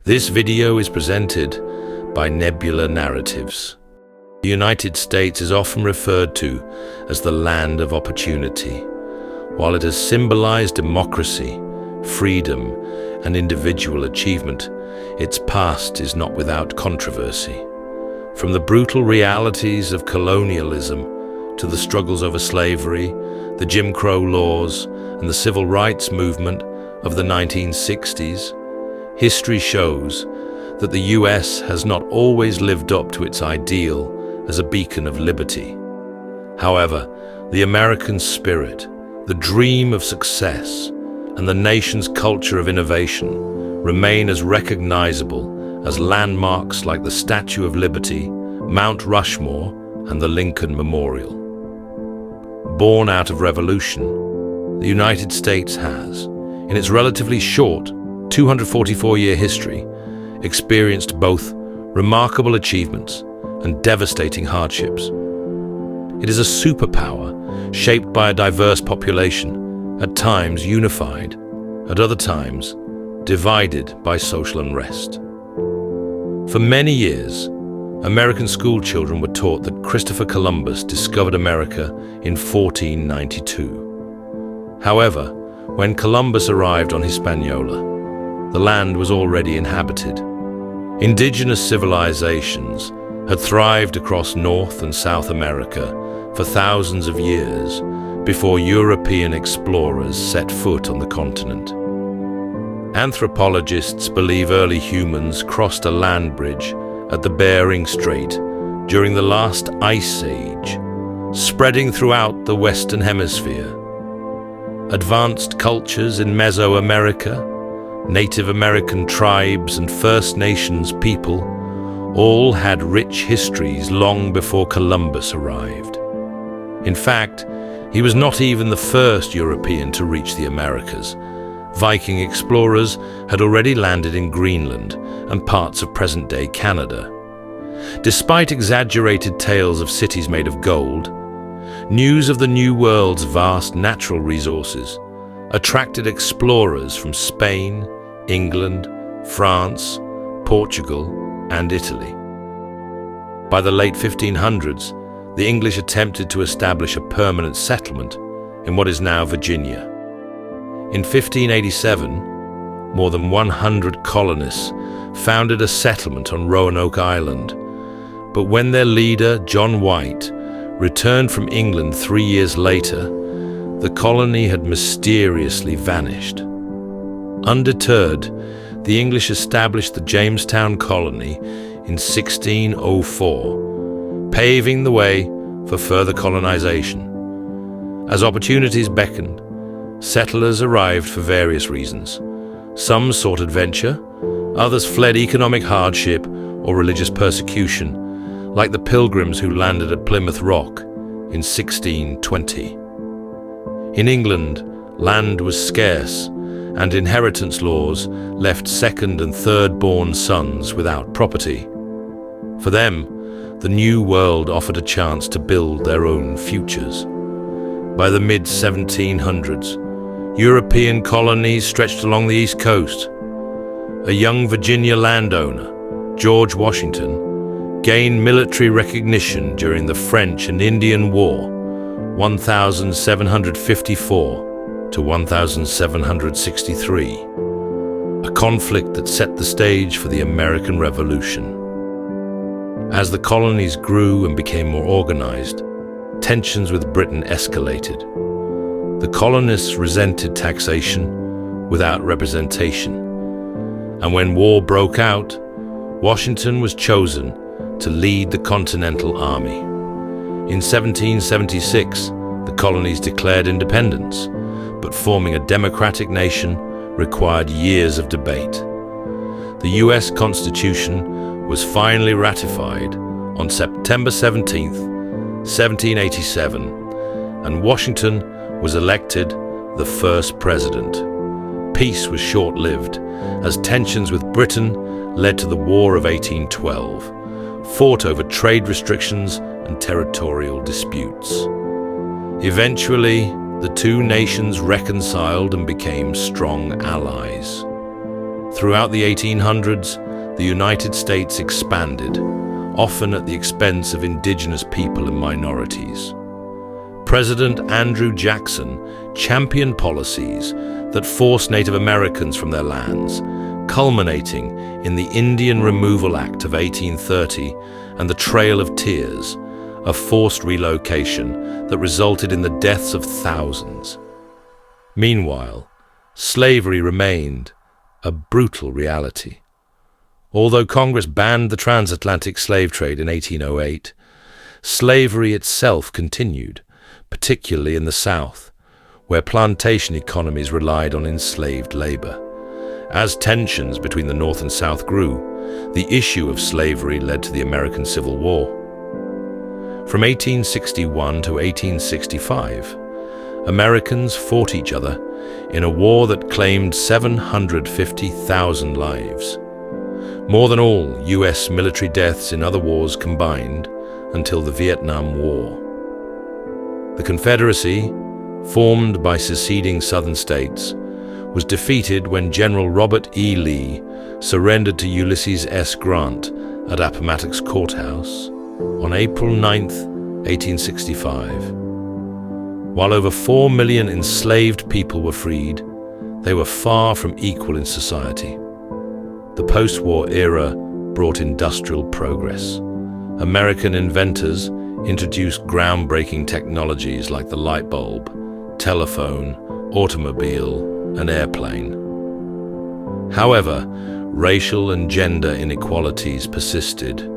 This video is presented by Nebula Narratives. The United States is often referred to as the land of opportunity. While it has symbolized democracy, freedom, and individual achievement, its past is not without controversy. From the brutal realities of colonialism to the struggles over slavery, the Jim Crow laws, and the civil rights movement of the 1960s, history shows that the US has not always lived up to its ideal as a beacon of liberty. However, the American spirit, the dream of success, and the nation's culture of innovation remain as recognizable as landmarks like the Statue of Liberty, Mount Rushmore, and the Lincoln Memorial. Born out of revolution, the United States has, in its relatively short 244-year history, experienced both remarkable achievements and devastating hardships. It is a superpower shaped by a diverse population, at times unified, at other times divided by social unrest. For many years, American school children were taught that Christopher Columbus discovered America in 1492. However, when Columbus arrived on Hispaniola, the land was already inhabited. Indigenous civilizations had thrived across North and South America for thousands of years before European explorers set foot on the continent. Anthropologists believe early humans crossed a land bridge at the Bering Strait during the last ice age, spreading throughout the Western Hemisphere. Advanced cultures in Mesoamerica, Native American tribes and First Nations people all had rich histories long before Columbus arrived. In fact, he was not even the first European to reach the Americas. Viking explorers had already landed in Greenland and parts of present-day Canada. Despite exaggerated tales of cities made of gold, news of the New World's vast natural resources attracted explorers from Spain, England, France, Portugal, and Italy. By the late 1500s, the English attempted to establish a permanent settlement in what is now Virginia. In 1587, more than 100 colonists founded a settlement on Roanoke Island, but when their leader, John White, returned from England 3 years later, the colony had mysteriously vanished. Undeterred, the English established the Jamestown colony in 1604, paving the way for further colonization. As opportunities beckoned, settlers arrived for various reasons. Some sought adventure, others fled economic hardship or religious persecution, like the Pilgrims who landed at Plymouth Rock in 1620. In England, land was scarce, and inheritance laws left second and third-born sons without property. For them, the New World offered a chance to build their own futures. By the mid-1700s, European colonies stretched along the East Coast. A young Virginia landowner, George Washington, gained military recognition during the French and Indian War, 1754 to 1763, a conflict that set the stage for the American Revolution. As the colonies grew and became more organized, tensions with Britain escalated. The colonists resented taxation without representation, and when war broke out, Washington was chosen to lead the Continental Army. In 1776, the colonies declared independence, but forming a democratic nation required years of debate. The US Constitution was finally ratified on September 17, 1787, and Washington was elected the first president. Peace was short-lived, as tensions with Britain led to the War of 1812, fought over trade restrictions and territorial disputes. Eventually, the two nations reconciled and became strong allies. Throughout the 1800s, the United States expanded, often at the expense of indigenous people and minorities. President Andrew Jackson championed policies that forced Native Americans from their lands, culminating in the Indian Removal Act of 1830 and the Trail of Tears, a forced relocation that resulted in the deaths of thousands. Meanwhile, slavery remained a brutal reality. Although Congress banned the transatlantic slave trade in 1808, slavery itself continued, particularly in the South, where plantation economies relied on enslaved labor. As tensions between the North and South grew, the issue of slavery led to the American Civil War. From 1861 to 1865, Americans fought each other in a war that claimed 750,000 lives, more than all U.S. military deaths in other wars combined until the Vietnam War. The Confederacy, formed by seceding Southern states, was defeated when General Robert E. Lee surrendered to Ulysses S. Grant at Appomattox Courthouse on April 9, 1865. While over 4 million enslaved people were freed, they were far from equal in society. The post-war era brought industrial progress. American inventors introduced groundbreaking technologies like the light bulb, telephone, automobile, and airplane. However, racial and gender inequalities persisted.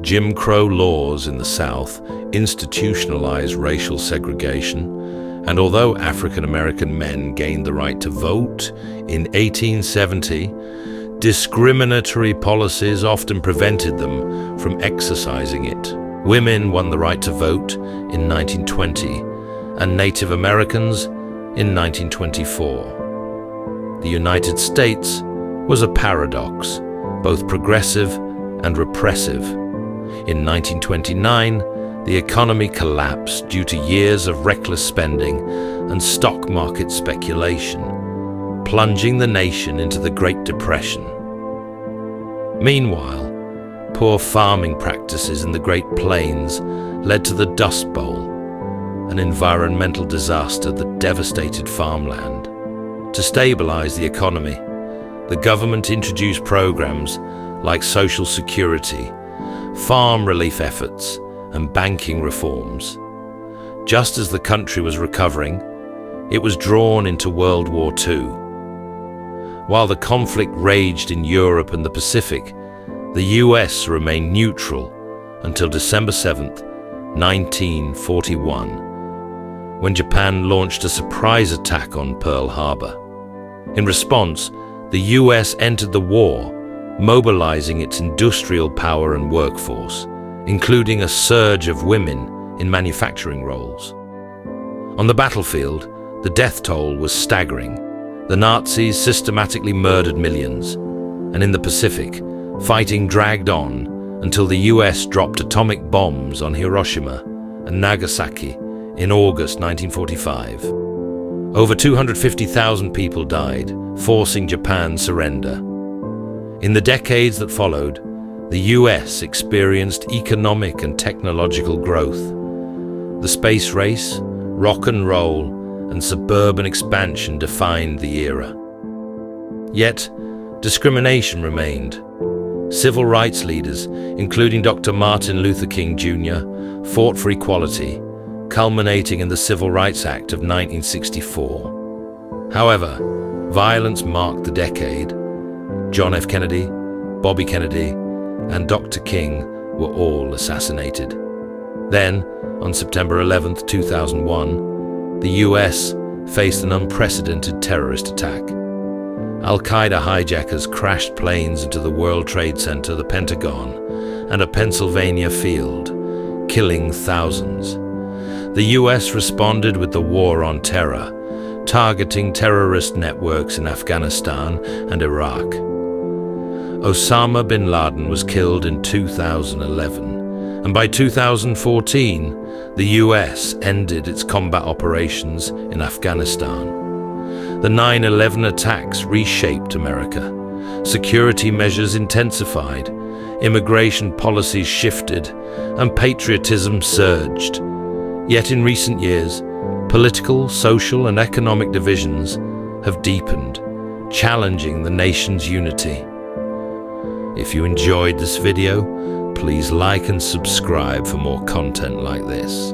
Jim Crow laws in the South institutionalized racial segregation, and although African American men gained the right to vote in 1870, discriminatory policies often prevented them from exercising it. Women won the right to vote in 1920, and Native Americans in 1924. The United States was a paradox, both progressive and repressive. In 1929, the economy collapsed due to years of reckless spending and stock market speculation, plunging the nation into the Great Depression. Meanwhile, poor farming practices in the Great Plains led to the Dust Bowl, an environmental disaster that devastated farmland. To stabilize the economy, the government introduced programs like Social Security, farm relief efforts, and banking reforms. Just as the country was recovering, it was drawn into World War II. While the conflict raged in Europe and the Pacific, the US remained neutral until December 7, 1941, when Japan launched a surprise attack on Pearl Harbor. In response, the US entered the war, mobilizing its industrial power and workforce, including a surge of women in manufacturing roles. On the battlefield, the death toll was staggering. The Nazis systematically murdered millions, and in the Pacific, fighting dragged on until the US dropped atomic bombs on Hiroshima and Nagasaki in August 1945. Over 250,000 people died, forcing Japan's surrender. In the decades that followed, the US experienced economic and technological growth. The space race, rock and roll, and suburban expansion defined the era. Yet, discrimination remained. Civil rights leaders, including Dr. Martin Luther King Jr., fought for equality, culminating in the Civil Rights Act of 1964. However, violence marked the decade. John F. Kennedy, Bobby Kennedy, and Dr. King were all assassinated. Then, on September 11, 2001, the US faced an unprecedented terrorist attack. Al-Qaeda hijackers crashed planes into the World Trade Center, the Pentagon, and a Pennsylvania field, killing thousands. The US responded with the War on Terror, targeting terrorist networks in Afghanistan and Iraq. Osama bin Laden was killed in 2011, and by 2014, the US ended its combat operations in Afghanistan. The 9/11 attacks reshaped America. Security measures intensified, immigration policies shifted, and patriotism surged. Yet in recent years, political, social, and economic divisions have deepened, challenging the nation's unity. If you enjoyed this video, please like and subscribe for more content like this.